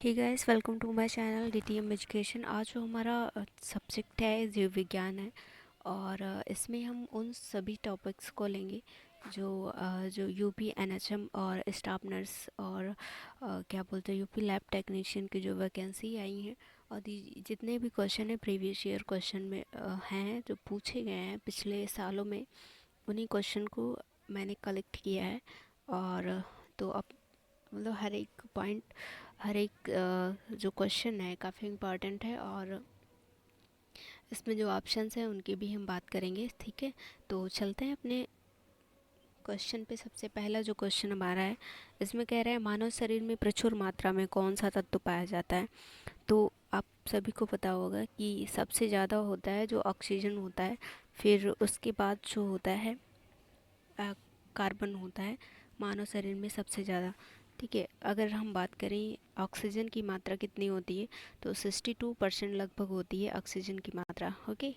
Hey guys, welcome to my channel DTM education. आज जो हमारा सब्जेक्ट है जीव विज्ञान है। और इसमें हम उन सभी टॉपिक्स को लेंगे जो यूपी एनएचएम और स्टाफ नर्स और क्या बोलते हैं यूपी लैब टेक्नीशियन की जो वैकेंसी आई हैं। और जितने भी क्वेश्चन है प्रीवियस ईयर क्वेश्चन में हैं जो पूछे गए हैं पिछले सालों में, उन्हीं क्वेश्चन को मैंने कलेक्ट किया है। और तो अब मतलब हर एक पॉइंट, हर एक जो क्वेश्चन है काफ़ी इम्पॉर्टेंट है। और इसमें जो ऑप्शंस हैं उनकी भी हम बात करेंगे। ठीक है, तो चलते हैं अपने क्वेश्चन पे। सबसे पहला जो क्वेश्चन हमारा है, इसमें कह रहा है मानव शरीर में प्रचुर मात्रा में कौन सा तत्व पाया जाता है। तो आप सभी को पता होगा कि सबसे ज़्यादा होता है जो ऑक्सीजन होता है, फिर उसके बाद जो होता है कार्बन होता है मानव शरीर में सबसे ज़्यादा। ठीक है, अगर हम बात करें ऑक्सीजन की मात्रा कितनी होती है, तो 62% लगभग होती है ऑक्सीजन की मात्रा। ओके,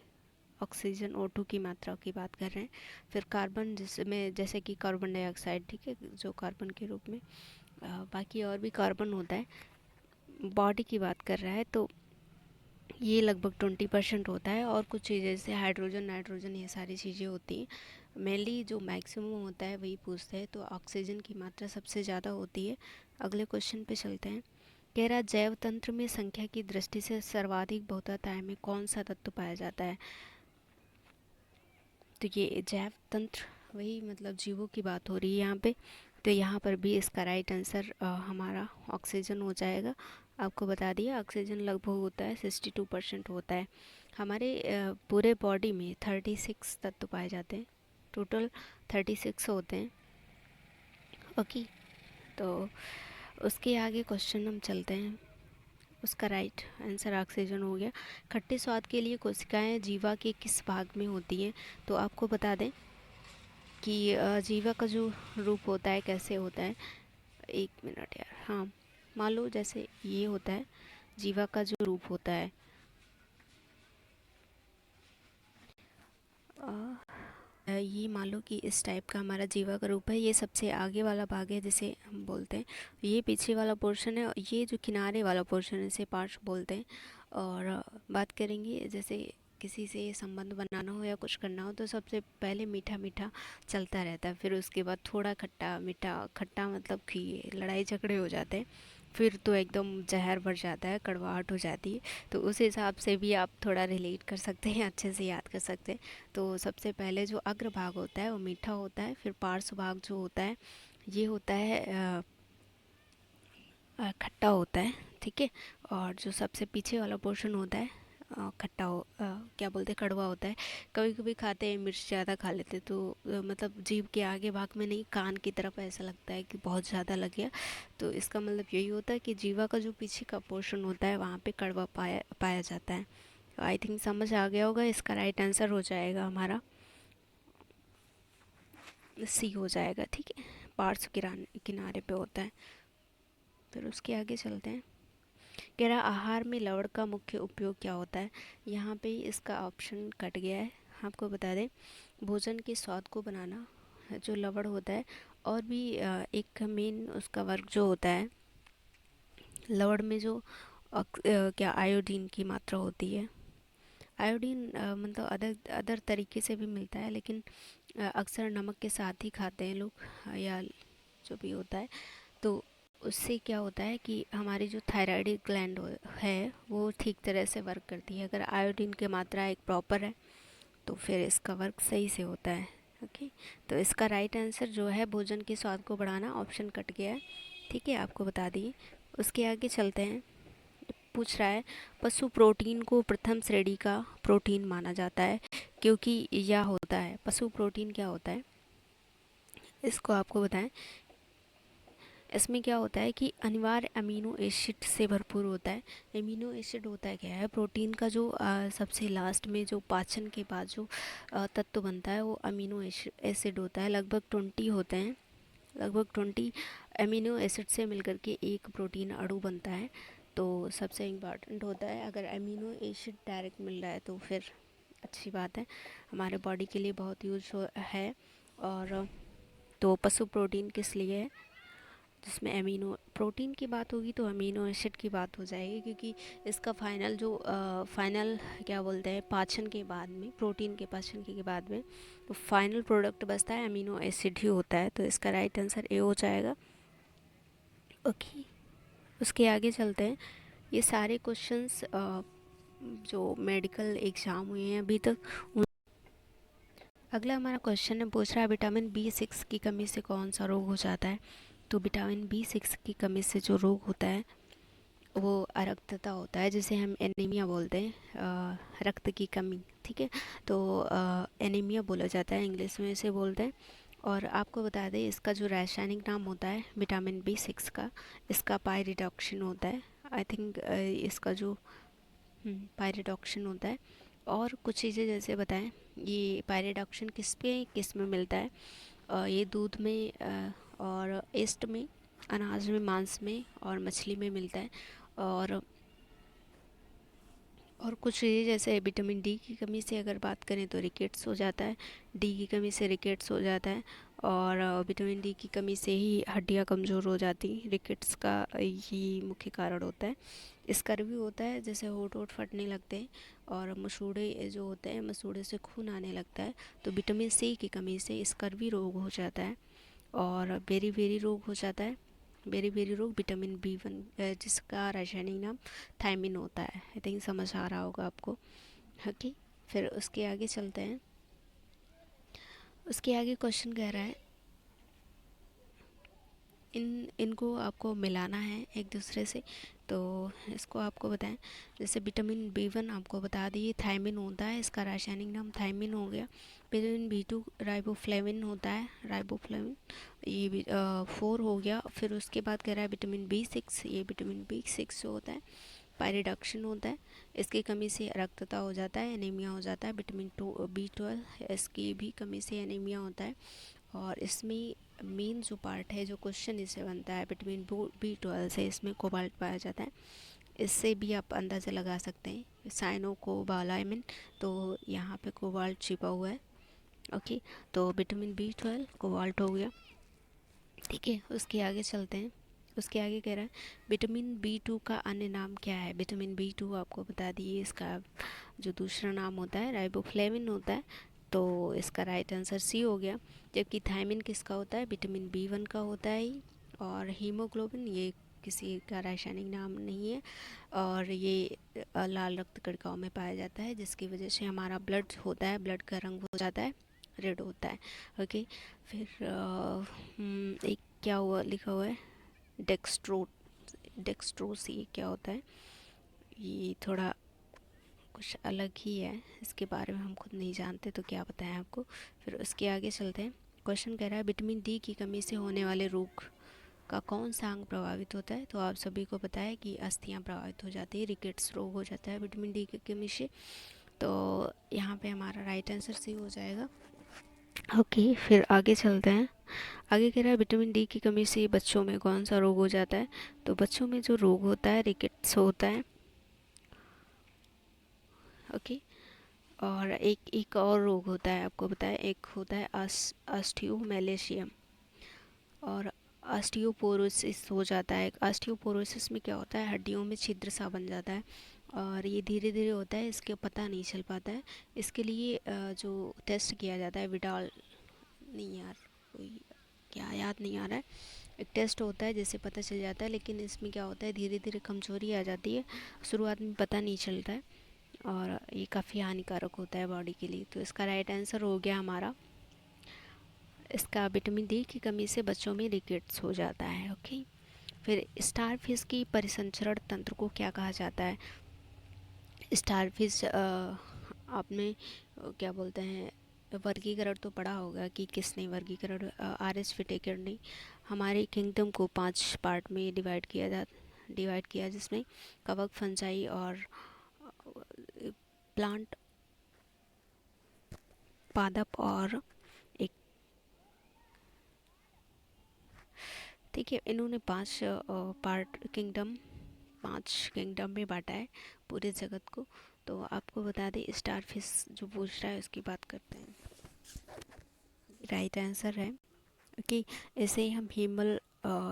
ऑक्सीजन O2 की मात्रा की बात कर रहे हैं। फिर कार्बन जिसमें जैसे कि कार्बन डाइऑक्साइड, ठीक है, जो कार्बन के रूप में बाकी और भी कार्बन होता है, बॉडी की बात कर रहा है तो ये लगभग 20% होता है। और कुछ चीज़ें जैसे हाइड्रोजन, नाइट्रोजन, ये सारी चीज़ें होती हैं। मेनली जो मैक्सिमम होता है वही पूछते हैं, तो ऑक्सीजन की मात्रा सबसे ज़्यादा होती है। अगले क्वेश्चन पे चलते हैं। कह रहा जैव तंत्र में संख्या की दृष्टि से सर्वाधिक बहुतायत में कौन सा तत्व पाया जाता है। तो ये जैव तंत्र वही मतलब जीवों की बात हो रही है यहाँ पे। तो यहाँ पर भी इसका राइट आंसर हमारा ऑक्सीजन हो जाएगा। आपको बता दिया ऑक्सीजन लगभग होता है 62% होता है। हमारे पूरे बॉडी में 36 तत्व पाए जाते हैं, टोटल 36 होते हैं। ओके, तो उसके आगे क्वेश्चन हम चलते हैं। उसका राइट आंसर ऑक्सीजन हो गया। खट्टे स्वाद के लिए कोशिकाएं जीवा के किस भाग में होती हैं। तो आपको बता दें कि जीवा का जो रूप होता है कैसे होता है। एक मिनट यार, हाँ, मान लो जैसे ये होता है जीवा का जो रूप होता है। ये मान लो कि इस टाइप का हमारा जीवा का रूप है। ये सबसे आगे वाला भाग है जिसे हम बोलते हैं, ये पीछे वाला पोर्शन है, और ये जो किनारे वाला पोर्शन है इसे पार्श्व बोलते हैं। और बात करेंगे जैसे किसी से संबंध बनाना हो या कुछ करना हो, तो सबसे पहले मीठा मीठा चलता रहता है, फिर उसके बाद थोड़ा खट्टा मीठा, खट्टा मतलब कि लड़ाई झगड़े हो जाते हैं, फिर तो एकदम जहर भर जाता है, कड़वाहट हो जाती है। तो उस हिसाब से भी आप थोड़ा रिलेट कर सकते हैं, अच्छे से याद कर सकते हैं। तो सबसे पहले जो अग्रभाग होता है वो मीठा होता है, फिर पार्श्व भाग जो होता है ये होता है खट्टा होता है। ठीक है, और जो सबसे पीछे वाला पोर्शन होता है खट्टा क्या बोलते हैं, कड़वा होता है। कभी कभी खाते हैं मिर्च ज़्यादा खा लेते तो मतलब जीभ के आगे भाग में नहीं, कान की तरफ ऐसा लगता है कि बहुत ज़्यादा लग गया। तो इसका मतलब यही होता है कि जीवा का जो पीछे का पोर्शन होता है वहाँ पे कड़वा पाया पाया जाता है। आई थिंक समझ आ गया होगा। इसका राइट आंसर हो जाएगा हमारा सी हो जाएगा। ठीक है, पार्श्व किनारे पे होता है। फिर उसके आगे चलते हैं। कह रहा आहार में लवण का मुख्य उपयोग क्या होता है। यहाँ पे इसका ऑप्शन कट गया है। आपको बता दें, भोजन के स्वाद को बनाना जो लवण होता है, और भी एक मेन उसका वर्क जो होता है लवण में जो क्या आयोडीन की मात्रा होती है। आयोडीन मतलब अदर अदर तरीके से भी मिलता है, लेकिन अक्सर नमक के साथ ही खाते हैं लोग, या जो भी होता है। तो उससे क्या होता है कि हमारी जो थायराइड ग्लैंड है वो ठीक तरह से वर्क करती है। अगर आयोडीन की मात्रा एक प्रॉपर है तो फिर इसका वर्क सही से होता है। ओके, तो इसका राइट आंसर जो है भोजन के स्वाद को बढ़ाना, ऑप्शन कट गया है। ठीक है, आपको बता दिए। उसके आगे चलते हैं। पूछ रहा है पशु प्रोटीन को प्रथम श्रेणी का प्रोटीन माना जाता है क्योंकि यह होता है। पशु प्रोटीन क्या होता है इसको आपको बताएं। इसमें क्या होता है कि अनिवार्य अमीनो एसिड से भरपूर होता है। अमीनो एसिड होता है क्या है, प्रोटीन का जो सबसे लास्ट में जो पाचन के बाद जो तत्व बनता है वो अमीनो एसिड होता है। लगभग 20 होते हैं, लगभग 20 अमीनो एसिड से मिलकर के एक प्रोटीन अणु बनता है। तो सबसे इम्पॉर्टेंट होता है, अगर अमीनो एसिड डायरेक्ट मिल रहा है तो फिर अच्छी बात है, हमारे बॉडी के लिए बहुत यूज है। और तो पशु प्रोटीन किस लिए है, जिसमें अमीनो प्रोटीन की बात होगी तो अमीनो एसिड की बात हो जाएगी, क्योंकि इसका फाइनल जो फाइनल क्या बोलते हैं पाचन के बाद में, प्रोटीन के पाचन के बाद में तो फाइनल प्रोडक्ट बचता है अमीनो एसिड ही होता है। तो इसका राइट आंसर ए हो जाएगा। ओके, उसके आगे चलते हैं। ये सारे क्वेश्चंस जो मेडिकल एग्ज़ाम हुए हैं अभी तक। अगला हमारा क्वेश्चन है, पूछ रहा है विटामिन B6 की कमी से कौन सा रोग हो जाता है। तो विटामिन B6 की कमी से जो रोग होता है वो अरक्तता होता है, जिसे हम एनीमिया बोलते हैं, रक्त की कमी। ठीक है, तो एनीमिया बोला जाता है, इंग्लिश में इसे बोलते हैं। और आपको बता दें इसका जो रासायनिक नाम होता है विटामिन B6 का, इसका पायरिडॉक्सिन होता है। आई थिंक इसका जो पायरिडॉक्सिन होता है। और कुछ चीज़ें जैसे बताएं, ये पायरिडॉक्सिन किस में मिलता है। ये दूध में और ईस्ट में, अनाज में, मांस में और मछली में मिलता है। और कुछ चीज़ें जैसे विटामिन डी की कमी से अगर बात करें तो रिकेट्स हो जाता है, डी की कमी से रिकेट्स हो जाता है। और विटामिन डी की कमी से ही हड्डियां कमज़ोर हो जाती हैं, रिकेट्स का ही मुख्य कारण होता है। स्कर्वी होता है, जैसे होंठ फटने लगते हैं और मसूड़े जो होते हैं, मसूड़े से खून आने लगता है। तो विटामिन सी की कमी से स्कर्वी रोग हो जाता है। और बेरी रोग हो जाता है। बेरी रोग विटामिन B1 जिसका रासायनिक नाम थायमिन होता है। आई थिंक समझ आ रहा होगा आपको। ओके, फिर उसके आगे चलते हैं। उसके आगे क्वेश्चन कह रहा है इनको आपको मिलाना है एक दूसरे से। तो इसको आपको बताएं, जैसे विटामिन B1 आपको बता दिए थायमिन होता है, इसका रासायनिक नाम थायमिन हो गया। विटामिन B2 राइबोफ्लेविन होता है, राइबोफ्लेविन ये भी 4 हो गया। फिर उसके बाद कह रहा है विटामिन B6, ये विटामिन B6 जो होता है पायरिडॉक्सिन होता है, इसकी कमी से रक्तता हो जाता है, एनीमिया हो जाता है। विटामिन B12 इसकी भी कमी से एनीमिया होता है। और इसमें मेन जो पार्ट है, जो क्वेश्चन इससे बनता है विटामिन B12 से, इसमें कोबाल्ट पाया जाता है। इससे भी आप अंदाज़ा लगा सकते हैं साइनो कोबालामिन, तो यहाँ पे कोबाल्ट छिपा हुआ है। ओके, तो विटामिन B12 कोबाल्ट हो गया। ठीक है, उसके आगे चलते हैं। उसके आगे कह रहा है विटामिन B2 का अन्य नाम क्या है। विटामिन B2 आपको बता दिए, इसका जो दूसरा नाम होता है राइबोफ्लेविन होता है। तो इसका राइट आंसर सी हो गया। जबकि थायमिन किसका होता है, विटामिन B1 का होता है। और हीमोग्लोबिन ये किसी का रासायनिक नाम नहीं है, और ये लाल रक्त कणिकाओं में पाया जाता है, जिसकी वजह से हमारा ब्लड होता है, ब्लड का रंग हो जाता है रेड होता है। ओके, फिर एक क्या हुआ लिखा हुआ है डेक्स्ट्रोस, ये क्या होता है, ये थोड़ा कुछ अलग ही है, इसके बारे में हम खुद नहीं जानते तो क्या बताएं आपको। फिर उसके आगे चलते हैं। क्वेश्चन कह रहा है विटामिन डी की कमी से होने वाले रोग का कौन सा अंग प्रभावित होता है। तो आप सभी को पता है कि अस्थियां प्रभावित हो जाती है, रिकेट्स रोग हो जाता है विटामिन डी की कमी से। तो यहाँ पे हमारा राइट आंसर सी हो जाएगा। ओके, फिर आगे चलते हैं। आगे कह रहा है विटामिन डी की कमी से बच्चों में कौन सा रोग हो जाता है। तो बच्चों में जो रोग होता है रिकेट्स होता है। ओके, और एक और रोग होता है आपको बताया, एक होता है ऑस्टियोमेलेशियम और ऑस्टियोपोरोसिस हो जाता है। ऑस्टियोपोरोसिस में क्या होता है, हड्डियों में छिद्र सा बन जाता है और ये धीरे धीरे होता है, इसके पता नहीं चल पाता है। इसके लिए जो टेस्ट किया जाता है विडाल, नहीं यार कोई क्या याद नहीं आ रहा है, एक टेस्ट होता है जिससे पता चल जाता है। लेकिन इसमें क्या होता है, धीरे धीरे कमजोरी आ जाती है, शुरुआत में पता नहीं चलता है और ये काफ़ी हानिकारक होता है बॉडी के लिए। तो इसका राइट आंसर हो गया हमारा, इसका विटामिन डी की कमी से बच्चों में रिकेट्स हो जाता है। ओके, फिर स्टारफिश की परिसंचरण तंत्र को क्या कहा जाता है। स्टारफिश आपने क्या बोलते हैं वर्गीकरण तो पढ़ा होगा कि किसने वर्गीकरण, RS विटेकर ने हमारे किंगडम को 5 पार्ट में डिवाइड किया, जिसमें कवक, फंजाई और प्लांट, पादप और एक, ठीक है, इन्होंने 5 पार्ट किंगडम 5 किंगडम में बांटा है पूरे जगत को। तो आपको बता दें स्टारफिश जो पूछ रहा है उसकी बात करते हैं। राइट आंसर है कि इसे हम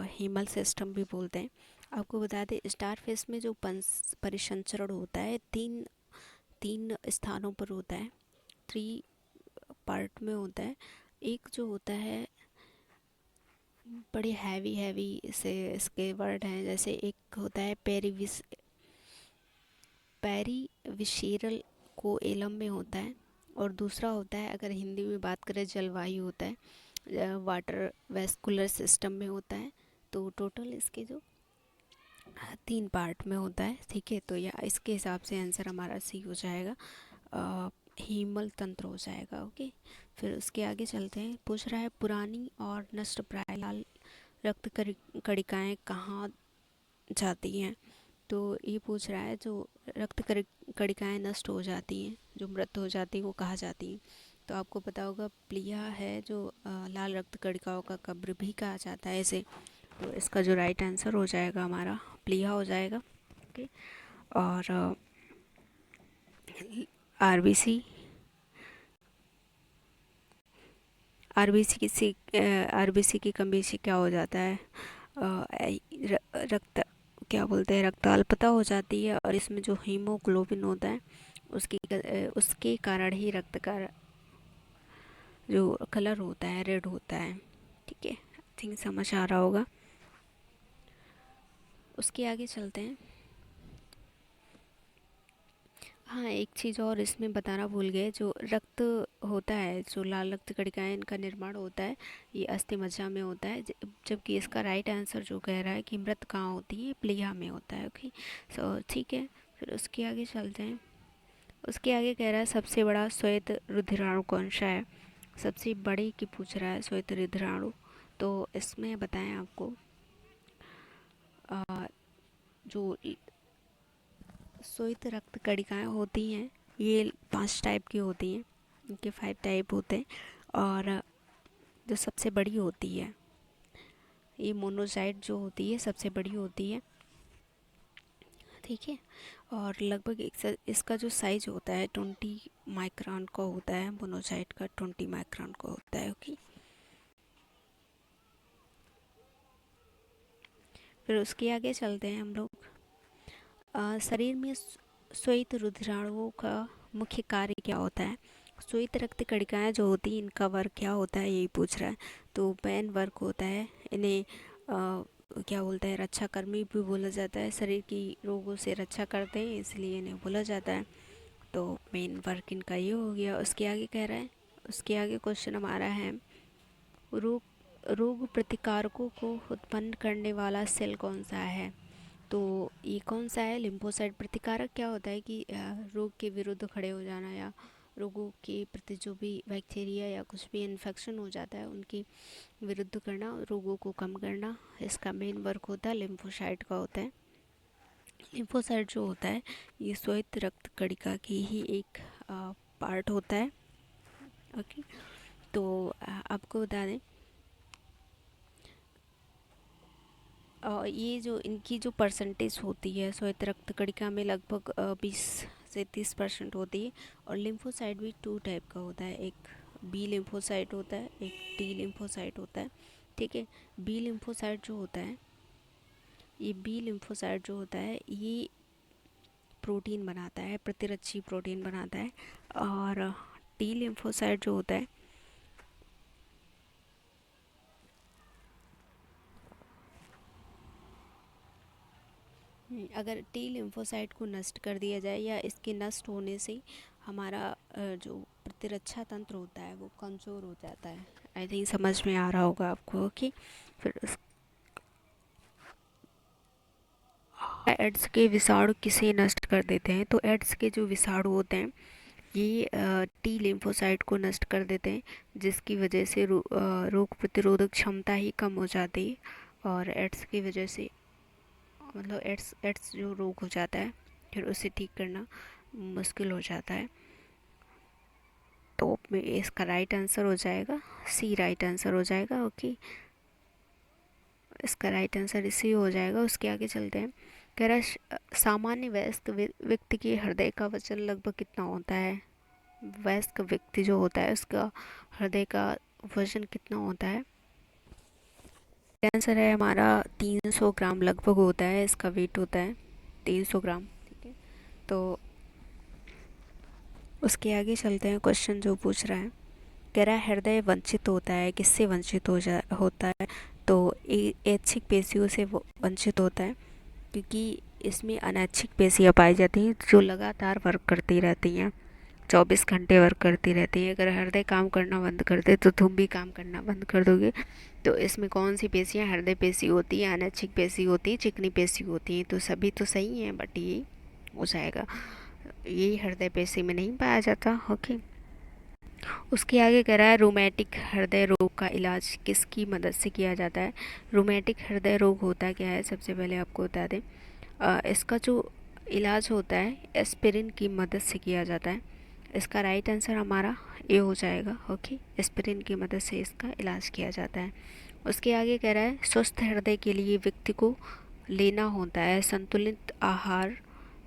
हीमल सिस्टम भी बोलते हैं। आपको बता दें स्टार फेस में जो परिसंचरण होता है तीन तीन स्थानों पर होता है, 3 पार्ट में होता है। एक जो होता है बड़े हैवी हैवी से इसके वर्ड हैं, जैसे एक होता है पेरीविशेरल को एलम में होता है, और दूसरा होता है अगर हिंदी में बात करें जलवायु होता है, वाटर वेस्कुलर सिस्टम में होता है। तो टोटल इसके जो 3 पार्ट में होता है, ठीक है। तो या इसके हिसाब से आंसर हमारा सी हो जाएगा, हीमल तंत्र हो जाएगा। ओके, फिर उसके आगे चलते हैं। पूछ रहा है पुरानी और नष्ट प्राय लाल रक्त कणिकाएं कहाँ जाती हैं। तो ये पूछ रहा है जो रक्त कणिकाएं नष्ट हो जाती हैं, जो मृत हो जाती हैं, वो कहाँ जाती हैं। तो आपको पता होगा प्लीहा है जो लाल रक्त कणिकाओं का कब्र भी कहा जाता है इसे। तो इसका जो राइट आंसर हो जाएगा हमारा प्लीहा हो जाएगा। ओके, और आरबीसी आरबीसी की कमी से क्या हो जाता है, रक्त क्या बोलते हैं रक्त अल्पता हो जाती है, और इसमें जो हीमोग्लोबिन होता है उसके कारण ही रक्त का जो कलर होता है रेड होता है, ठीक है। आई थिंक समझ आ रहा होगा। उसके आगे चलते हैं। हाँ, एक चीज़ और इसमें बताना भूल गए, जो रक्त होता है, जो लाल रक्त कणिकाएं, इनका निर्माण होता है ये अस्थि मज्जा में होता है, जबकि इसका राइट आंसर जो कह रहा है कि मृत कहाँ होती है, प्लीहा में होता है। ओके, सो ठीक है, फिर उसके आगे चलते हैं। उसके आगे कह रहा है सबसे बड़ा श्वेत रुधिराणु कौन सा है। सबसे बड़े की पूछ रहा है श्वेत रुधिराणु। तो इसमें बताएं आपको जो श्वेत रक्त कणिकाएं होती हैं ये 5 टाइप की होती हैं, इनके 5 टाइप होते हैं। और जो सबसे बड़ी होती है ये मोनोसाइट जो होती है सबसे बड़ी होती है, ठीक है। और लगभग इसका जो साइज होता है 20 माइक्रोन का होता है, मोनोसाइट का 20 माइक्रोन का होता है। ओके, फिर उसके आगे चलते हैं हम लोग। शरीर में श्वेत रुधिराणुओं का मुख्य कार्य क्या होता है। श्वेत रक्त कणिकाएं जो होती हैं इनका वर्क क्या होता है यही पूछ रहा है। तो मेन वर्क होता है इन्हें क्या बोलते हैं रक्षा कर्मी भी बोला जाता है, शरीर की रोगों से रक्षा करते हैं इसलिए इन्हें बोला जाता है। तो मेन वर्क इनका ये हो गया। उसके आगे कह रहा है, उसके आगे क्वेश्चन हमारा है रोग रोग प्रतिकारकों को उत्पन्न करने वाला सेल कौन सा है। तो ये कौन सा है, लिम्फोसाइट। प्रतिकारक क्या होता है कि रोग के विरुद्ध खड़े हो जाना, या रोगों के प्रति जो भी बैक्टीरिया या कुछ भी इन्फेक्शन हो जाता है उनकी विरुद्ध करना, रोगों को कम करना, इसका मेन वर्क होता है लिम्फोसाइट का होता है। लिम्फोसाइट जो होता है ये श्वेत रक्त कणिका की ही एक पार्ट होता है। ओके, तो आपको बता दें ये जो इनकी जो परसेंटेज होती है श्वेत रक्त कणिका में लगभग 20 से 30% होती है। और लिम्फोसाइट भी 2 टाइप का होता है, एक बी लिम्फोसाइट होता है, एक टी लिम्फोसाइट होता है, ठीक है। बी लिम्फोसाइट जो होता है ये प्रोटीन बनाता है, प्रतिरक्षी प्रोटीन बनाता है। और टी लिम्फोसाइट जो होता है अगर टी लिम्फोसाइट को नष्ट कर दिया जाए या इसके नष्ट होने से हमारा जो प्रतिरक्षा तंत्र होता है वो कमज़ोर हो जाता है। आई थिंक समझ में आ रहा होगा आपको। ओके, फिर एड्स के विषाणु किसे नष्ट कर देते हैं। तो एड्स के जो विषाणु होते हैं ये टी लिम्फोसाइट को नष्ट कर देते हैं, जिसकी वजह से रोग प्रतिरोधक क्षमता ही कम हो जाती है। और एड्स की वजह से मतलब एड्स जो रोग हो जाता है फिर उसे ठीक करना मुश्किल हो जाता है। तो इसका राइट आंसर हो जाएगा सी, राइट आंसर हो जाएगा। ओके, इसका राइट आंसर इसी हो जाएगा। उसके आगे चलते हैं। कह रहा है सामान्य वयस्क व्यक्ति के हृदय का वजन लगभग कितना होता है। वयस्क व्यक्ति जो होता है उसका हृदय का वजन कितना होता है। आंसर है हमारा 300 ग्राम लगभग होता है, इसका वेट होता है 300 ग्राम। ठीक है, तो उसके आगे चलते हैं। क्वेश्चन जो पूछ रहा है, कह रहा है हृदय वंचित होता है, किससे वंचित होता है? तो ऐच्छिक पेशियों से वो वंचित होता है, क्योंकि इसमें अनैच्छिक पेशियाँ पाई जाती हैं जो लगातार वर्क करती रहती हैं, 24 घंटे वर्क करती रहती है। अगर हृदय काम करना बंद कर दे तो तुम भी काम करना बंद कर दोगे। तो इसमें कौन सी पेशियाँ हृदय पेशी होती है, अनैच्छिक पेशी होती है, चिकनी पेशी होती है? तो सभी तो सही हैं, बट ये हो जाएगा, ये हृदय पेशी में नहीं पाया जाता। ओके, उसके आगे कह रहा है रोमैटिक हृदय रोग का इलाज किसकी मदद से किया जाता है? रोमैटिक हृदय रोग होता क्या है, सबसे पहले आपको बता दें। इसका जो इलाज होता है एस्पिरिन की मदद से किया जाता है। इसका राइट आंसर हमारा ए हो जाएगा। ओके, एस्पिरिन की मदद से इसका इलाज किया जाता है। उसके आगे कह रहा है स्वस्थ हृदय के लिए व्यक्ति को लेना होता है संतुलित आहार,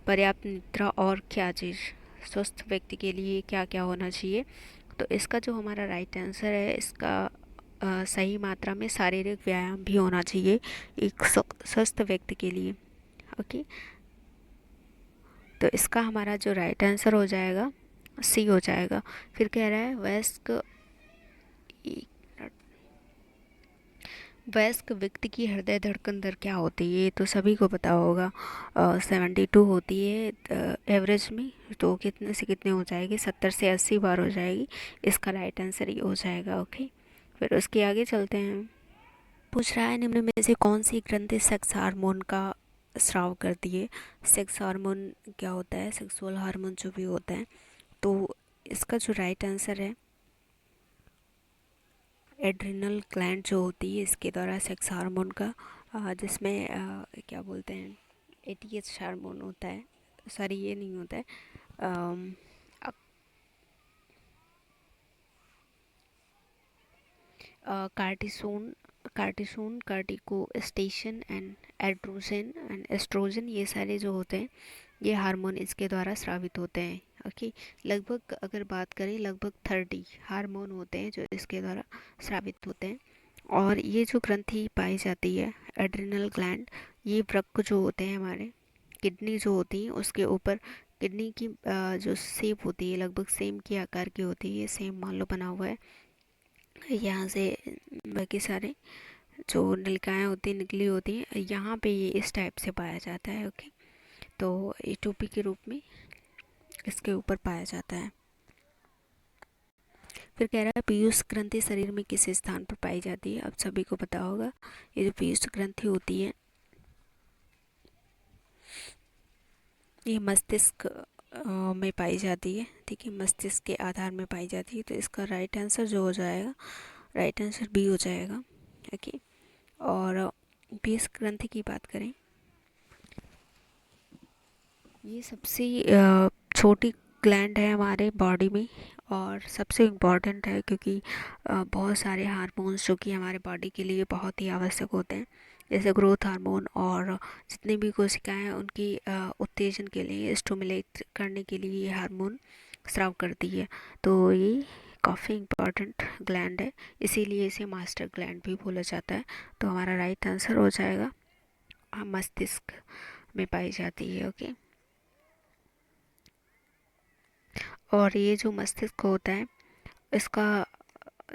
पर्याप्त निद्रा और क्या चीज़? स्वस्थ व्यक्ति के लिए क्या क्या होना चाहिए? तो इसका जो हमारा राइट आंसर है, इसका सही मात्रा में शारीरिक व्यायाम भी होना चाहिए एक स्वस्थ व्यक्ति के लिए। ओके, तो इसका हमारा जो राइट आंसर हो जाएगा सी हो जाएगा। फिर कह रहा है वयस्क व्यक्ति की हृदय धड़कन दर क्या होती है? ये तो सभी को पता होगा, 72 होती है एवरेज में। तो कितने से कितने हो जाएगी? 70 से 80 बार हो जाएगी। इसका राइट आंसर ये हो जाएगा। ओके, फिर उसके आगे चलते हैं। पूछ रहा है निम्न में से कौन सी ग्रंथि सेक्स हार्मोन का स्राव करती है? सेक्स हार्मोन क्या होता है? सेक्सुअल हार्मोन जो भी होता है। तो इसका जो राइट आंसर है एड्रिनल ग्लैंड जो होती है, इसके द्वारा सेक्स हार्मोन का जिसमें क्या बोलते हैं, एटीएच हार्मोन होता है। सॉरी, ये नहीं होता है, कार्टिसोन, कार्टिकोस्टेशन एंड एड्रोजन एंड एस्ट्रोजन, ये सारे जो होते हैं ये हार्मोन इसके द्वारा स्रावित होते हैं। ओके, लगभग अगर बात करें लगभग 30 हार्मोन होते हैं जो इसके द्वारा स्रावित होते हैं। और ये जो ग्रंथि पाई जाती है एड्रिनल ग्लैंड, ये वृक्क जो होते हैं हमारे, किडनी जो होती है उसके ऊपर, किडनी की जो शेप होती है लगभग सेम के आकार की होती है। ये सेम मान लो बना हुआ है, यहाँ से बाकी सारे जो नलिकाएं होती हैं निकली होती हैं, यहाँ पे ये इस टाइप से पाया जाता है। ओके, तो ये टोपी के रूप में इसके ऊपर पाया जाता है। फिर कह रहा है पीयूष ग्रंथि शरीर में किस स्थान पर पाई जाती है? अब सभी को पता होगा, ये जो पीयूष ग्रंथि होती है ये मस्तिष्क में पाई जाती है। ठीक है, मस्तिष्क के आधार में पाई जाती है। तो इसका राइट आंसर जो हो जाएगा, राइट आंसर बी हो जाएगा। ओके, और पीयूष ग्रंथि की बात करें, ये सबसे छोटी ग्लैंड है हमारे बॉडी में और सबसे इम्पॉर्टेंट है, क्योंकि बहुत सारे हार्मोन्स जो कि हमारे बॉडी के लिए बहुत ही आवश्यक होते हैं, जैसे ग्रोथ हार्मोन और जितनी भी कोशिकाएं हैं उनकी उत्तेजन के लिए, स्टिमुलेट करने के लिए ये हार्मोन स्राव करती है। तो ये काफ़ी इम्पॉर्टेंट ग्लैंड है, इसीलिए इसे मास्टर ग्लैंड भी बोला जाता है। तो हमारा राइट आंसर हो जाएगा मस्तिष्क में पाई जाती है। ओके, और ये जो मस्तिष्क होता है इसका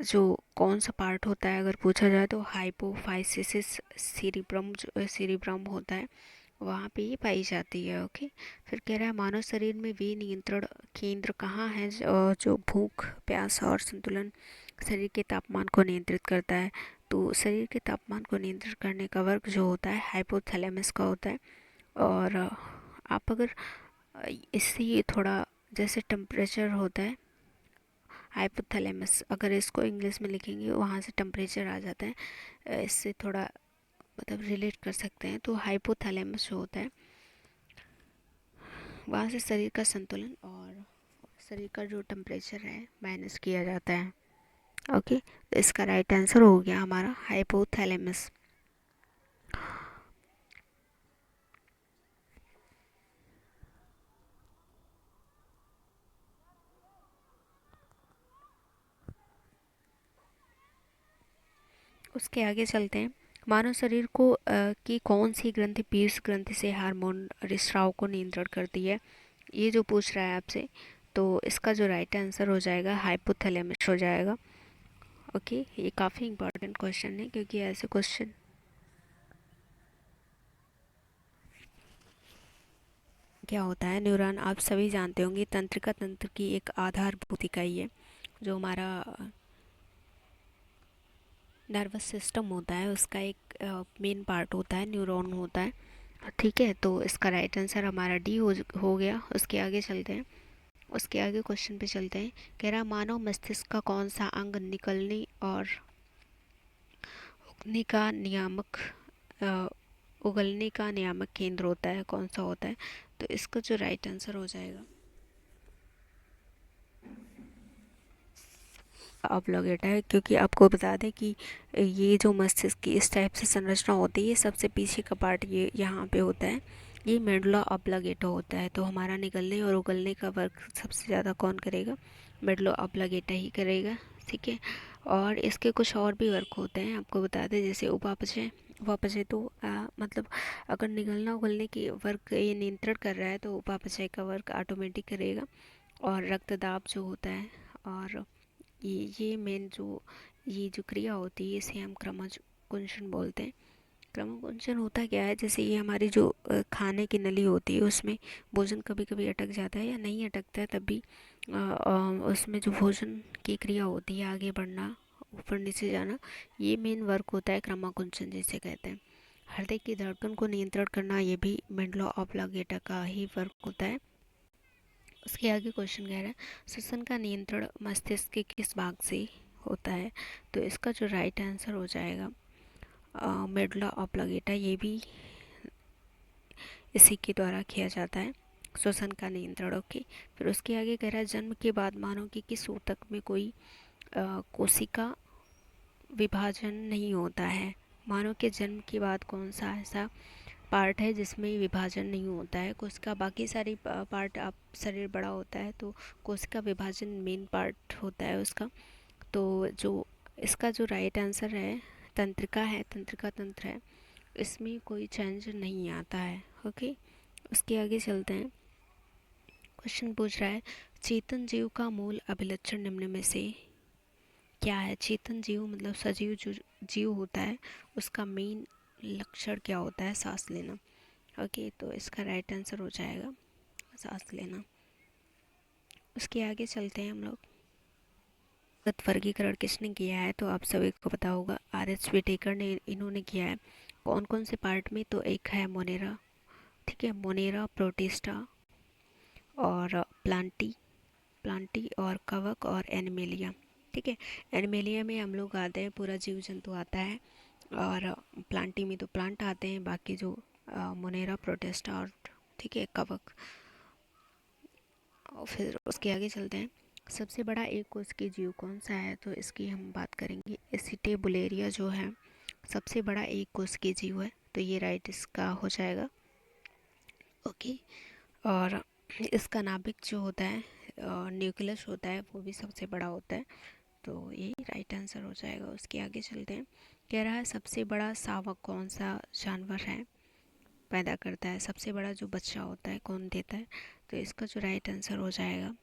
जो कौन सा पार्ट होता है अगर पूछा जाए तो हाइपोफाइसिस सीरिब्रम, जो सीरिब्रम होता है वहाँ पे ये पाई जाती है। ओके, फिर कह रहा है मानव शरीर में वे नियंत्रण केंद्र कहाँ है जो भूख, प्यास और संतुलन, शरीर के तापमान को नियंत्रित करता है? तो शरीर के तापमान को नियंत्रित करने का वर्ग जो होता है हाइपोथैलेमस का होता है। और आप अगर इससे ये थोड़ा, जैसे टेम्परेचर होता है हाइपोथैलेमस, अगर इसको इंग्लिश में लिखेंगे वहाँ से टेम्परेचर आ जाता है, इससे थोड़ा मतलब रिलेट कर सकते हैं। तो हाइपोथैलेमस जो होता है वहाँ से शरीर का संतुलन और शरीर का जो टेम्परेचर है माइनस किया जाता है। ओके, तो इसका राइट आंसर हो गया हमारा हाइपोथैलेमस। उसके आगे चलते हैं। मानव शरीर को की कौन सी ग्रंथि पीयूष ग्रंथि से हार्मोन रिस्राव को नियंत्रण करती है, ये जो पूछ रहा है आपसे। तो इसका जो राइट आंसर हो जाएगा हाइपोथैलेमस हो जाएगा। ओके, ये काफ़ी इंपॉर्टेंट क्वेश्चन है क्योंकि ऐसे क्वेश्चन क्या होता है, न्यूरॉन आप सभी जानते होंगे तंत्रिका तंत्र की एक आधारभूत इकाई है। जो हमारा नर्वस सिस्टम होता है उसका एक मेन पार्ट होता है, न्यूरॉन होता है। ठीक है, तो इसका राइट आंसर हमारा डी हो गया। उसके आगे चलते हैं, उसके आगे क्वेश्चन पे चलते हैं। कह रहा मानव मस्तिष्क का कौन सा अंग निकलने और उगने का नियामक अ, उगलने का नियामक केंद्र होता है, कौन सा होता है। तो इसका जो राइट आंसर हो जाएगा ऑब्लोगेटा है। क्योंकि आपको बता दें कि ये जो मस्तिष्क की इस टाइप से संरचना होती है, ये सबसे पीछे का पार्ट ये यहाँ पे होता है, ये मेडुला ऑब्लोगेटा होता है। तो हमारा निकलने और उगलने का वर्क सबसे ज़्यादा कौन करेगा, मेडुला ऑब्लोगेटा ही करेगा। ठीक है, और इसके कुछ और भी वर्क होते हैं, आपको बता दें, जैसे उपापचय। उपापचय तो मतलब अगर निगलना उगलने की वर्क ये नियंत्रण कर रहा है तो उपापचय का वर्क ऑटोमेटिक करेगा। और रक्तदाब जो होता है, और ये मेन जो ये जो क्रिया होती है इसे हम क्रमकुंचन बोलते हैं। क्रमकुंचन होता क्या है, जैसे ये हमारी जो खाने की नली होती है उसमें भोजन कभी कभी अटक जाता है या नहीं अटकता है, तब भी उसमें जो भोजन की क्रिया होती है, आगे बढ़ना, ऊपर नीचे जाना, ये मेन वर्क होता है क्रमकुंचन जिसे कहते हैं। हृदय की धड़कन को नियंत्रण करना, ये भी मेडुला ऑब्लोगेटा का ही वर्क होता है। उसके आगे क्वेश्चन कह रहा है श्वसन का नियंत्रण मस्तिष्क के किस भाग से होता है। तो इसका जो राइट आंसर हो जाएगा मेडुला ऑब्लोगेटा, ये भी इसी के द्वारा किया जाता है, श्वसन का नियंत्रण। ओके, फिर उसके आगे कह रहा है जन्म के बाद मानव की किस ऊतक में कोई कोशिका विभाजन नहीं होता है। मानव के जन्म के बाद कौन सा ऐसा पार्ट है जिसमें विभाजन नहीं होता है कोशिका, बाकी सारी पार्ट आप शरीर बड़ा होता है तो कोशिका विभाजन मेन पार्ट होता है उसका। तो जो इसका जो राइट आंसर है तंत्रिका है, तंत्रिका तंत्र है, इसमें कोई चेंज नहीं आता है। ओके, उसके आगे चलते हैं। क्वेश्चन पूछ रहा है चेतन जीव का मूल अभिलक्षण निम्न में से क्या है। चेतन जीव मतलब सजीव जो जीव होता है उसका मेन लक्षण क्या होता है, सांस लेना। ओके, तो इसका राइट आंसर हो जाएगा सांस लेना। उसके आगे चलते हैं हम लोग। वर्गीकरण किसने किया है, तो आप सभी को पता होगा RS विटेकर ने इन्होंने किया है। कौन कौन से पार्ट में, तो एक है मोनेरा, ठीक है, मोनेरा, प्रोटिस्टा और प्लांटी, प्लांटी और कवक और एनिमेलिया। ठीक है, एनिमेलिया में हम लोग आते हैं, पूरा जीव जंतु आता है, और प्लांटी में तो प्लांट आते हैं, बाकी जो मोनेरा, प्रोटिस्टा और ठीक है कवक। और फिर उसके आगे चलते हैं। सबसे बड़ा एक कोशिकीय जीव कौन सा है, तो इसकी हम बात करेंगे। एसिटेबुलेरिया जो है सबसे बड़ा एक कोशिकीय जीव है, तो ये राइट इसका हो जाएगा। ओके, और इसका नाभिक जो होता है न्यूक्लियस होता है, वो भी सबसे बड़ा होता है, तो ये राइट आंसर हो जाएगा। उसके आगे चलते हैं। कह रहा है सबसे बड़ा शावक कौन सा जानवर है, पैदा करता है, सबसे बड़ा जो बच्चा होता है कौन देता है। तो इसका जो राइट आंसर हो जाएगा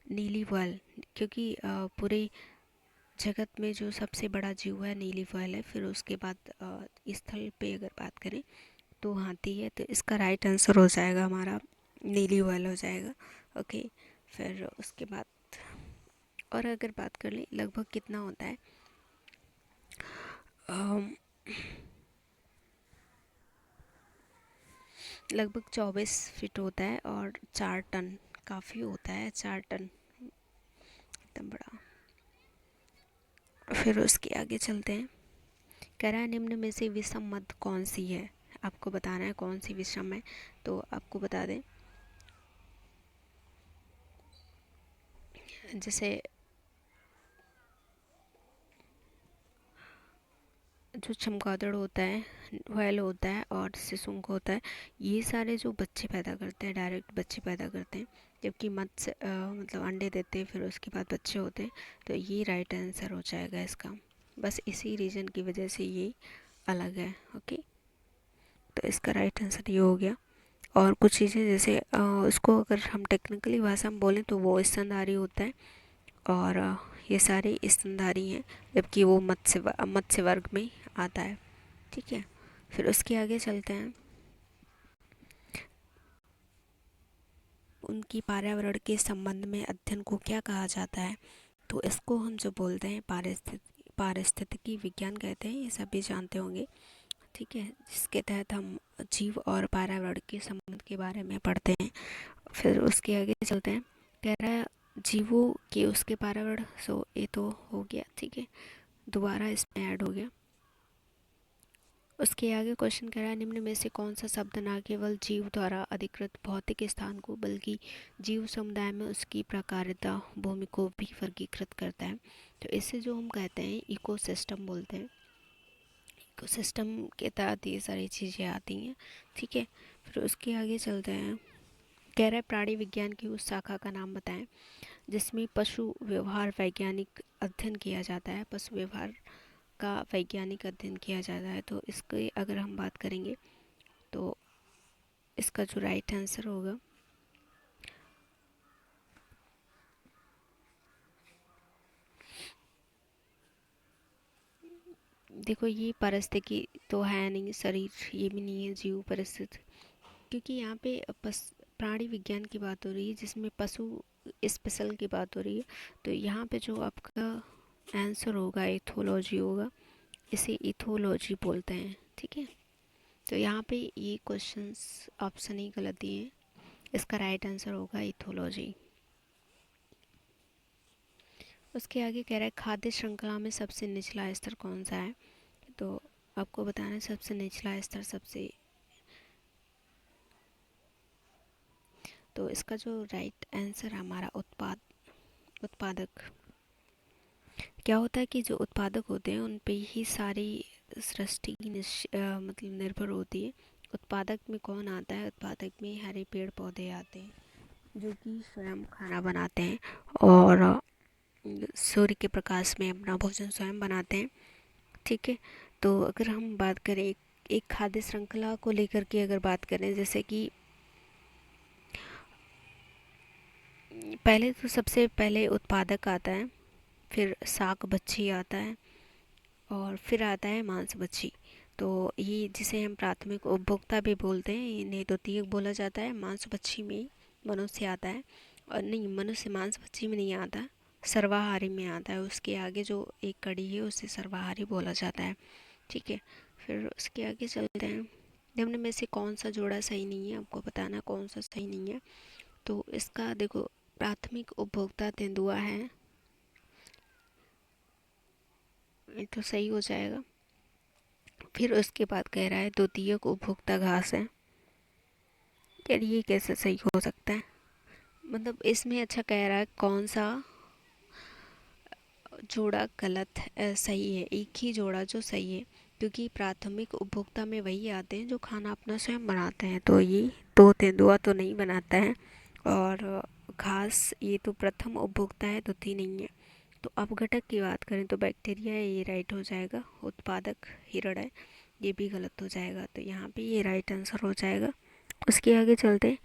नीली व्हेल, क्योंकि पूरे जगत में जो सबसे बड़ा जीव है नीली व्हेल है। फिर उसके बाद स्थल पे अगर बात करें तो हाथी है, तो इसका राइट आंसर हो जाएगा हमारा नीली व्हेल हो जाएगा। ओके, फिर उसके बाद और अगर बात कर लें लगभग कितना होता है, अम, लगभग 24 फीट होता है, और 4 टन काफ़ी होता है, 4 टन एकदम बड़ा। फिर उसके आगे चलते हैं। कह रहा है निम्न में से विषम मध्य कौन सी है, आपको बताना है कौन सी विषम है। तो आपको बता दें, जैसे जो चमगादड़ होता है, व्हेल होता है और सिसुंग होता है, ये सारे जो बच्चे पैदा करते हैं डायरेक्ट बच्चे पैदा करते हैं, जबकि मत्स्य मतलब अंडे देते हैं फिर उसके बाद बच्चे होते हैं। तो ये राइट आंसर हो जाएगा इसका, बस इसी रीज़न की वजह से ये अलग है। ओके, तो इसका राइट आंसर ये हो गया। और कुछ चीज़ें जैसे उसको अगर हम टेक्निकली भाषा में बोलें तो वो स्तनधारी होता है, और ये सारे स्तनधारी हैं, जबकि वो मत्स्य वर्ग में आता है। ठीक है, फिर उसके आगे चलते हैं। उनकी पर्यावरण के संबंध में अध्ययन को क्या कहा जाता है? तो इसको हम जो बोलते हैं पारिस्थितिकी विज्ञान कहते हैं, ये सभी जानते होंगे। ठीक है, जिसके तहत हम जीव और पर्यावरण के संबंध के बारे में पढ़ते हैं। फिर उसके आगे चलते हैं। कह रहा है जीवों के उसके पर्यावरण, सो ये तो हो गया। ठीक है, दोबारा इसमें ऐड हो गया। उसके आगे क्वेश्चन कह रहा है निम्न में से कौन सा शब्द न केवल जीव द्वारा अधिकृत भौतिक स्थान को बल्कि जीव समुदाय में उसकी प्रकारिता भूमि को भी वर्गीकृत करता है? तो इससे जो हम कहते हैं इकोसिस्टम बोलते हैं। इकोसिस्टम के तहत ये सारी चीज़ें आती हैं। ठीक है, फिर उसके आगे चलते हैं। कह रहा है प्राणी विज्ञान की उस शाखा का नाम बताएं जिसमें पशु व्यवहार वैज्ञानिक अध्ययन किया जाता है। पशु व्यवहार का वैज्ञानिक अध्ययन किया जाता है। तो इसके अगर हम बात करेंगे तो इसका जो राइट आंसर होगा, देखो ये परिस्थिति तो है नहीं, शरीर ये भी नहीं है जीव परिस्थिति, क्योंकि यहाँ पे प्राणी विज्ञान की बात हो रही है जिसमें पशु स्पेशल की बात हो रही है। तो यहाँ पे जो आपका आंसर होगा इथोलॉजी होगा, इसे इथोलॉजी बोलते हैं। ठीक है, तो यहाँ पे ये क्वेश्चंस ऑप्शन ही गलत दिए हैं, इसका राइट आंसर होगा इथोलॉजी। उसके आगे कह रहा है खाद्य श्रृंखला में सबसे निचला स्तर कौन सा है? तो आपको बताना है सबसे निचला स्तर सबसे, तो इसका जो राइट आंसर हमारा उत्पादक। क्या होता है कि जो उत्पादक होते हैं उन पे ही सारी सृष्टि की मतलब निर्भर होती है। उत्पादक में कौन आता है? उत्पादक में हरे पेड़ पौधे आते हैं जो कि स्वयं खाना बनाते हैं और सूर्य के प्रकाश में अपना भोजन स्वयं बनाते हैं। ठीक है, तो अगर हम बात करें एक खाद्य श्रृंखला को लेकर के अगर बात करें, जैसे कि पहले तो सबसे पहले उत्पादक आता है, फिर शाक बच्छी आता है, और फिर आता है मांस बच्छी। तो ये जिसे हम प्राथमिक उपभोक्ता भी बोलते हैं, इन्हें द्वितीयक बोला जाता है। मांस बच्छी में मनुष्य आता है, और नहीं, मनुष्य मांस बच्छी में नहीं आता, सर्वाहारी में आता है। उसके आगे जो एक कड़ी है उसे सर्वाहारी बोला जाता है। ठीक है, फिर उसके आगे चलते हैं। निम्न में से कौन सा जोड़ा सही नहीं है? आपको बताना कौन सा सही नहीं है। तो इसका देखो, प्राथमिक उपभोक्ता तेंदुआ है, ये तो सही हो जाएगा। फिर उसके बाद कह रहा है द्वितीयक उपभोक्ता घास है। यार ये कैसे सही हो सकता है? मतलब इसमें अच्छा कह रहा है कौन सा जोड़ा गलत है, सही है, एक ही जोड़ा जो सही है, क्योंकि प्राथमिक उपभोक्ता में वही आते हैं जो खाना अपना स्वयं बनाते हैं। तो ये तो तेंदुआ तो नहीं बनाता है, और घास ये तो प्रथम उपभोक्ता है, द्वितीय नहीं है। तो अपघटक की बात करें तो बैक्टीरिया है, ये राइट हो जाएगा। उत्पादक हिरण है, ये भी गलत हो जाएगा। तो यहाँ पे ये राइट आंसर हो जाएगा। उसके आगे चलते,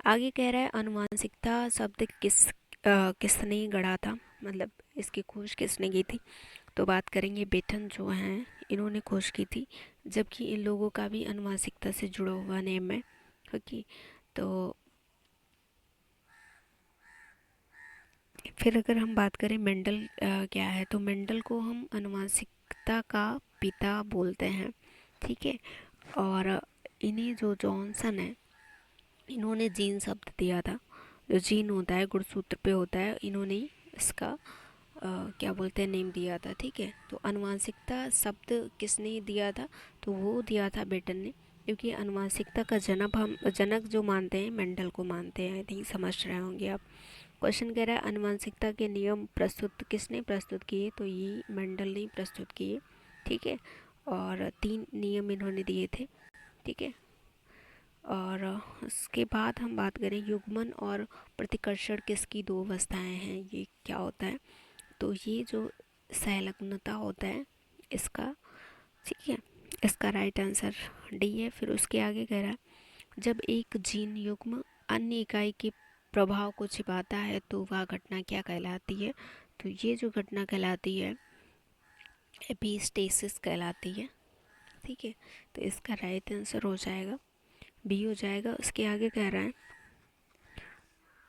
आगे कह रहा है अनुवांशिकता शब्द किसने गढ़ा था, मतलब इसकी खोज किसने की थी? तो बात करेंगे बेटन जो हैं, इन्होंने खोज की थी, जबकि इन लोगों का भी अनुवांशिकता से जुड़ा हुआ नेम है। ओके, तो फिर अगर हम बात करें मेंडल क्या है, तो मेंडल को हम अनुवांशिकता का पिता बोलते हैं। ठीक है, और इन्हीं जो जॉनसन है, इन्होंने जीन शब्द दिया था। जो जीन होता है गुणसूत्र पे होता है, इन्होंने इसका क्या बोलते हैं नेम दिया था। ठीक है, तो अनुवांशिकता शब्द किसने दिया था? तो वो दिया था बेटन ने, क्योंकि अनुवांशिकता का जनक जो मानते हैं मेंडल को मानते हैं। आई थिंक समझ रहे होंगे आप। क्वेश्चन कह रहा है अनुवांशिकता के नियम किसने प्रस्तुत किए? तो ये मेंडल ने प्रस्तुत किए। ठीक है, और 3 नियम इन्होंने दिए थे। ठीक है, और उसके बाद हम बात करें युग्मन और प्रतिकर्षण किसकी 2 अवस्थाएं हैं, ये क्या होता है? तो ये जो संलग्नता होता है, इसका, ठीक है। इसका राइट आंसर डी है। फिर उसके आगे कह रहा है, जब एक जीन युग्म अन्य इकाई के प्रभाव को छिपाता है तो वह घटना क्या कहलाती है? तो ये जो घटना कहलाती है एपिस्टेसिस कहलाती है, ठीक है। तो इसका राइट आंसर हो जाएगा बी हो जाएगा। उसके आगे कह रहा है,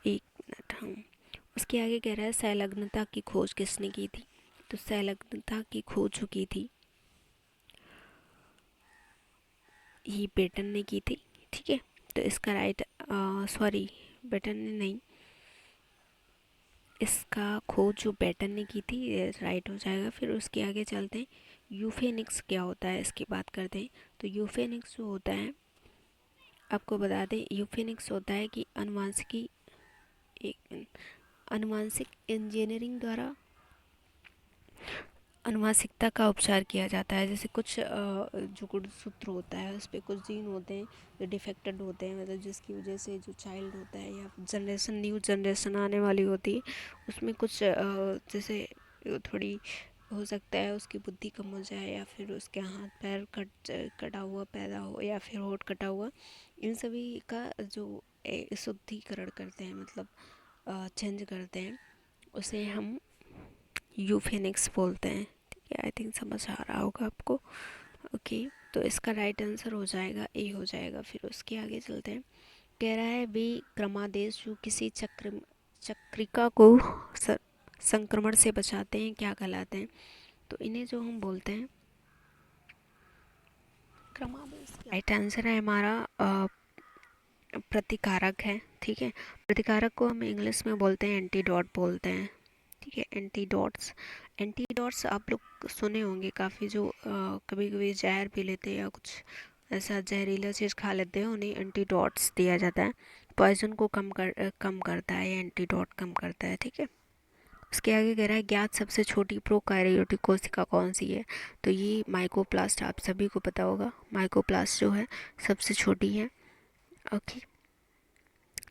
एक मिनट, हम उसके आगे कह रहा है संलग्नता की खोज किसने की थी? तो संलग्नता की खोज जो की थी ये बेटन ने की थी, ठीक है। तो इसका राइट, सॉरी, बेटन ने नहीं, इसका खोज जो बेटन ने की थी ये राइट हो जाएगा। फिर उसके आगे चलते हैं, यूफेनिक्स क्या होता है इसकी बात करते हैं। तो यूफेनिक्स जो होता है, आपको बता दें, यूफेनिक्स होता है कि अनुवांशिकी, एक अनुवांशिक इंजीनियरिंग द्वारा अनुवांशिकता का उपचार किया जाता है। जैसे कुछ जो गुणसूत्र होता है उस पर कुछ जीन होते हैं जो डिफेक्टेड होते हैं, मतलब जिसकी वजह से जो चाइल्ड होता है या जनरेशन, न्यू जनरेशन आने वाली होती है, उसमें कुछ जैसे थोड़ी हो सकता है उसकी बुद्धि कम हो जाए, या फिर उसके हाथ पैर कटा हुआ पैदा हो, या फिर होठ कटा हुआ। इन सभी का जो शुद्धिकरण करते हैं, मतलब चेंज करते हैं, उसे हम यूफेनिक्स बोलते हैं, ठीक है। आई थिंक समझ आ रहा होगा आपको। ओके, तो इसका राइट आंसर हो जाएगा ए हो जाएगा। फिर उसके आगे चलते हैं, कह रहा है वे क्रमादेश जो किसी चक्रिका को संक्रमण से बचाते हैं क्या कहलाते हैं? तो इन्हें जो हम बोलते हैं क्रमादेश। राइट आंसर है हमारा प्रतिकारक है, ठीक है। प्रतिकारक को हम इंग्लिश में बोलते हैं एंटीडोट बोलते हैं, ठीक है। एंटीडोट्स, एंटीडोट्स आप लोग सुने होंगे काफ़ी, जो कभी कभी जहर पी लेते हैं या कुछ ऐसा जहरीला चीज़ खा लेते हैं, उन्हें एंटीडोट्स दिया जाता है। पॉइजन को कम करता है, एंटीडोट कम करता है, ठीक है। उसके आगे कह रहा है ज्ञात सबसे छोटी प्रोकैरियोटिक कोशिका कौन सी है? तो ये माइकोप्लास्ट, आप सभी को पता होगा, माइकोप्लास्ट जो है सबसे छोटी है, ओके।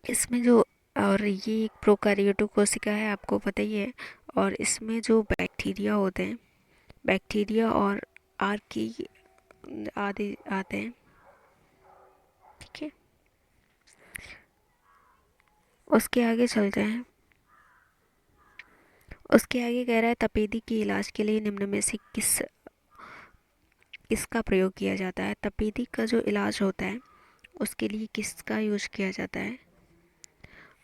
इसमें जो, और ये एक प्रोकैरियोटिक कोशिका है, आपको पता ही है। और इसमें जो बैक्टीरिया होते हैं, बैक्टीरिया और आर्की आदि आते हैं, ठीक है। उसके आगे चलते हैं। उसके आगे कह रहा है तपेदी के इलाज के लिए निम्न में से किसका प्रयोग किया जाता है? तपेदी का जो इलाज होता है उसके लिए किसका यूज किया जाता है?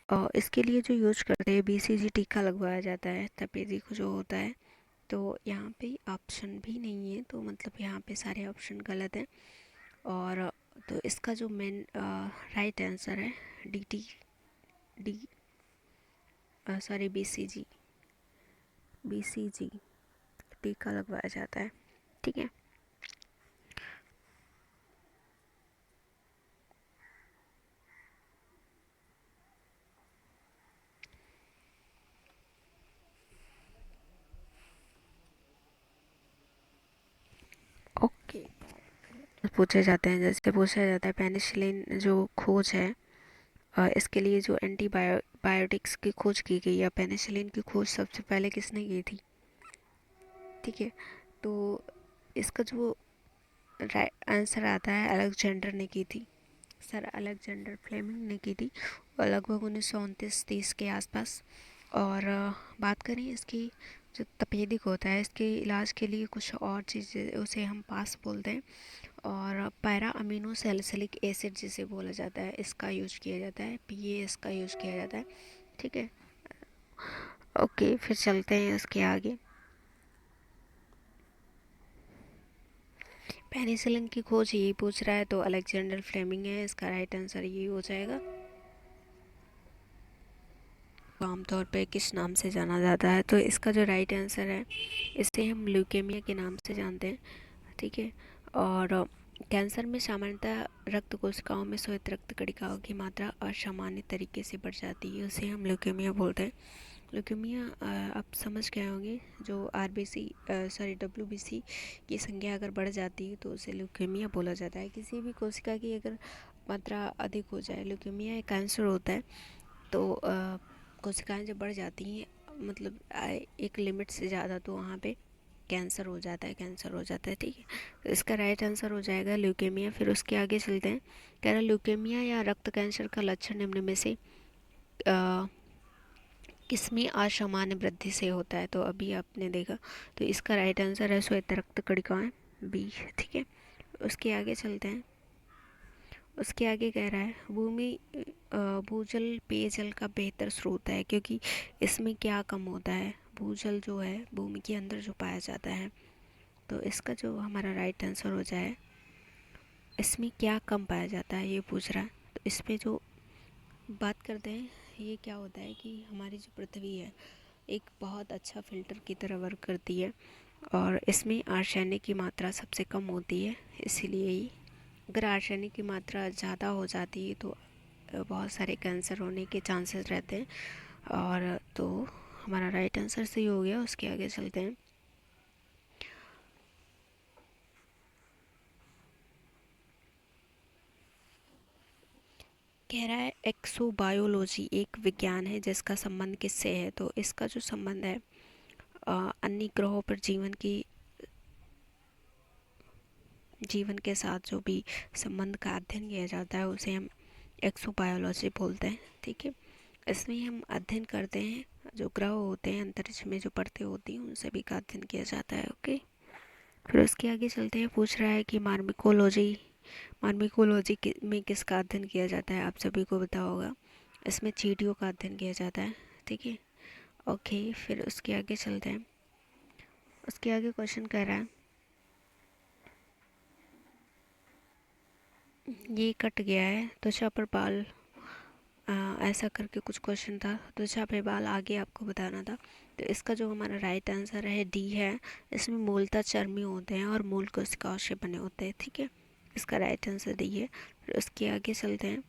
और इसके लिए जो यूज करते हैं बीसीजी टीका लगवाया जाता है तपेदी को जो होता है। तो यहाँ पे ऑप्शन भी नहीं है, तो मतलब यहाँ पे सारे ऑप्शन गलत हैं। और तो इसका जो मेन राइट आंसर है D T D sorry BCG टीका लगवाया जाता है, ठीक है। ओके, पूछे जाते हैं, जैसे पूछा जाता है पेनिसिलिन जो खोज है, इसके लिए जो एंटीबायोटिक्स की खोज की गई है, पेनिसिलिन की खोज सबसे पहले किसने की थी? ठीक है, तो इसका जो आंसर आता है अलेक्जेंडर ने की थी, सर अलेक्जेंडर फ्लेमिंग ने की थी, और लगभग 1929-30 के आसपास। और बात करें इसकी, जो तपेदिक होता है इसके इलाज के लिए कुछ और चीज़ें, उसे हम पास बोलते हैं, और पैरा अमीनो सैलिसिलिक एसिड जिसे बोला जाता है इसका यूज किया जाता है, पीएएस का यूज किया जाता है, ठीक है। ओके, फिर चलते हैं इसके आगे। पेनिसिलिन की खोज यही पूछ रहा है, तो अलेक्जेंडर फ्लेमिंग है, इसका राइट आंसर यही हो जाएगा। आमतौर पे किस नाम से जाना जाता है? तो इसका जो राइट आंसर है, इसे हम ल्यूकेमिया के नाम से जानते हैं, ठीक है। और कैंसर में सामान्यतः रक्त कोशिकाओं में श्वेत रक्त कणिकाओं की मात्रा असामान्य तरीके से बढ़ जाती है, उसे हम ल्यूकेमिया बोलते हैं। ल्यूकेमिया आप समझ गए होंगे, जो आरबीसी सॉरी डब्ल्यूबीसी की संख्या अगर बढ़ जाती है तो उसे ल्यूकेमिया बोला जाता है। किसी भी कोशिका की अगर मात्रा अधिक हो जाए, ल्यूकेमिया एक कैंसर होता है, तो कोशिकाएं जब बढ़ जाती हैं, मतलब एक लिमिट से ज़्यादा, तो वहाँ पे कैंसर हो जाता है, कैंसर हो जाता है, ठीक है। तो इसका राइट आंसर हो जाएगा ल्यूकेमिया। फिर उसके आगे चलते हैं। कह रहा ल्यूकेमिया या रक्त कैंसर का लक्षण निम्न में से किसमें असामान्य वृद्धि से होता है। तो अभी आपने देखा, तो इसका राइट आंसर है श्वेत रक्त कणिकाएं, बी, ठीक है। उसके आगे चलते हैं। उसके आगे कह रहा है भूजल पेयजल का बेहतर स्रोत है, क्योंकि इसमें क्या कम होता है, भूजल जो है भूमि के अंदर जो पाया जाता है। तो इसका जो हमारा राइट आंसर हो जाए, इसमें क्या कम पाया जाता है ये पूछ रहा है। तो इस पे जो बात करते हैं, ये क्या होता है कि हमारी जो पृथ्वी है एक बहुत अच्छा फिल्टर की तरह वर्क करती है, और इसमें आर्सेनिक की मात्रा सबसे कम होती है। इसीलिए ही अगर आर्सेनिक की मात्रा ज़्यादा हो जाती है तो बहुत सारे कैंसर होने के चांसेस रहते हैं। और तो हमारा राइट आंसर सही हो गया। उसके आगे चलते हैं। कह रहा है एक्सोबायोलॉजी एक विज्ञान है जिसका संबंध किससे है। तो इसका जो संबंध है अन्य ग्रहों पर जीवन के साथ जो भी संबंध का अध्ययन किया जाता है उसे हम एक्सोबायोलॉजी बोलते हैं, ठीक है। इसमें हम अध्ययन करते हैं जो ग्रह होते हैं अंतरिक्ष में जो परतें होती हैं उन सभी का अध्ययन किया जाता है, ओके। फिर उसके आगे चलते हैं। पूछ रहा है कि मार्मिकोलॉजी में किसका अध्ययन किया जाता है। आप सभी को पता होगा, इसमें चींटियों का अध्ययन किया जाता है, ठीक है, ओके। फिर उसके आगे चलते हैं। उसके आगे क्वेश्चन कह रहा है, ये कट गया है त्वचा पर बाल, ऐसा करके कुछ क्वेश्चन था। त्वचा पे बाल आगे आपको बताना था। तो इसका जो हमारा राइट आंसर है डी है। इसमें मूलतः चर्मी होते हैं और मूल कोशिकाओं से बने होते हैं, ठीक है। इसका राइट आंसर डी है। फिर उसके आगे चलते हैं।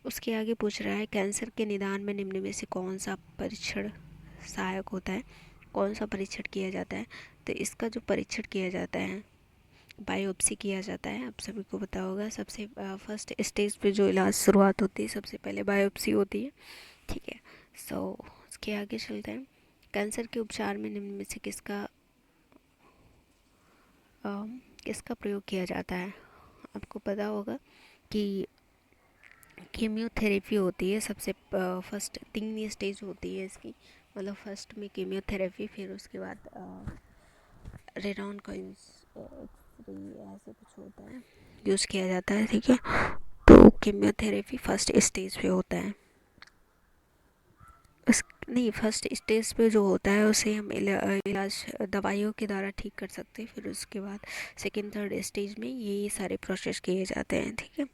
उसके आगे पूछ रहा है कैंसर के निदान में निम्न में से कौन सा परीक्षण सहायक होता है, कौन सा परीक्षण किया जाता है। तो इसका जो परीक्षण किया जाता है बायोप्सी किया जाता है। आप सभी को पता होगा, सबसे फर्स्ट स्टेज पे जो इलाज शुरुआत होती है सबसे पहले बायोप्सी होती है, ठीक है। सो उसके आगे चलते हैं। कैंसर के उपचार में निम्न में से किसका प्रयोग किया जाता है। आपको पता होगा कि कीमियोथेरेपी होती है सबसे फर्स्ट, 3 स्टेज होती है इसकी। मतलब फर्स्ट में कीमियोथेरेपी, फिर उसके बाद रेनान का एक्सरे ऐसे कुछ होता है यूज़ किया जाता है, ठीक है। तो कीमियोथेरेपी फर्स्ट स्टेज पे होता है। उस नहीं, फर्स्ट स्टेज पे जो होता है उसे हम इलाज दवाइयों के द्वारा ठीक कर सकते हैं। फिर उसके बाद सेकेंड थर्ड स्टेज में ये सारे प्रोसेस किए जाते हैं, ठीक है।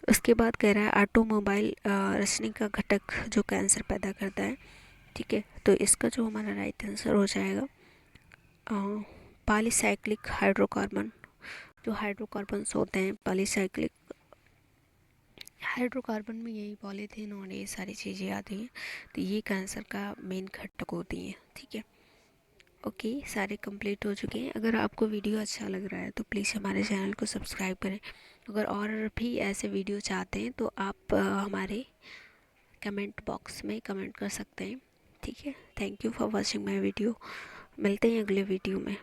उसके बाद कह रहा है ऑटोमोबाइल रचना का घटक जो कैंसर पैदा करता है, ठीक है। तो इसका जो हमारा राइट आंसर हो जाएगा पॉलीसाइक्लिक हाइड्रोकार्बन। जो हाइड्रोकार्बन्स होते हैं पॉलीसाइक्लिक हाइड्रोकार्बन में यही पॉलीथीन और ये सारी चीज़ें आती हैं। तो ये कैंसर का मेन घटक होती हैं, ठीक है, ओके। सारे कंप्लीट हो चुके हैं। अगर आपको वीडियो अच्छा लग रहा है तो प्लीज़ हमारे चैनल को सब्सक्राइब करें। अगर और भी ऐसे वीडियो चाहते हैं तो आप हमारे कमेंट बॉक्स में कमेंट कर सकते हैं, ठीक है। Thank you for watching my video. मिलते हैं अगले वीडियो में।